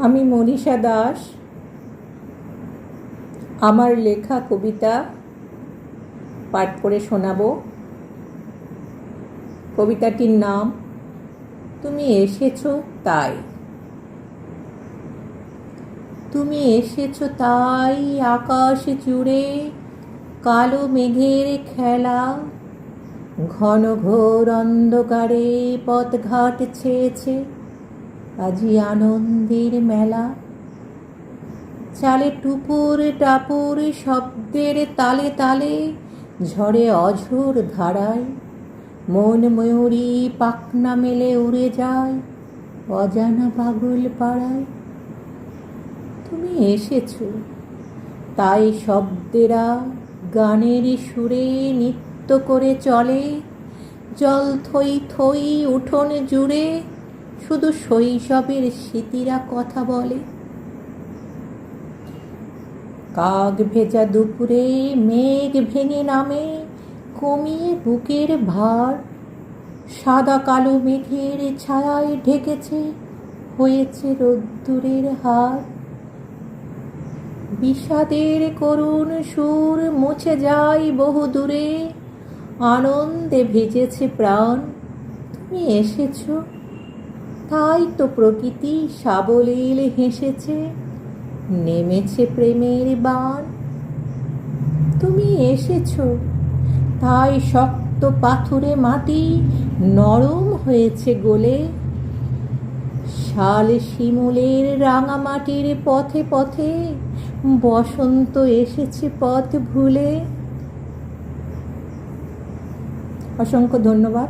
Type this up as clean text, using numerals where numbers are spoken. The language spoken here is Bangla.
আমি মনীষা দাস। আমার লেখা কবিতা পাঠ করে শোনাব। কবিতাটির নাম তুমি এসেছো তাই। তুমি এসেছো তাই আকাশ জুড়ে কালো মেঘের খেলা, ঘন ঘোর অন্ধকারে পথঘাট ছেয়েছে আজি আনন্দের মেলা। চালে টুপুর টাপুর শব্দের তালে তালে ঝড়ে অঝোর ধারায় মন ময়ূরী পাখনা মেলে উড়ে যায় অজানা পাগল পাড়ায়। তুমি এসেছো তাই শব্দেরা গানের সুরে নৃত্য করে চলে, জল থই থই উঠোন জুড়ে শুধু শৈশবের স্মৃতিরা কথা বলে। কাক ভেজা দুপুরে মেঘ ভেঙে নামে কমিয়ে বুকের ভার, সাদা কালো মেঘের ছায়ায় ঢেকেছে হয়েছে রোদ্দুরের হার। বিষাদের করুণ সুর মুছে যায় বহু দূরে, আনন্দে ভিজেছে প্রাণ। তুমি এসেছো তাই তো প্রকৃতি সাবলীল হেসেছে, নেমেছে প্রেমের বান। তুমি এসেছো তাই শক্ত পাথুরে মাটি নরম হয়েছে গলে, শাল শিমুলের রাঙামাটির পথে পথে বসন্ত এসেছে পথ ভুলে। অসংখ্য ধন্যবাদ।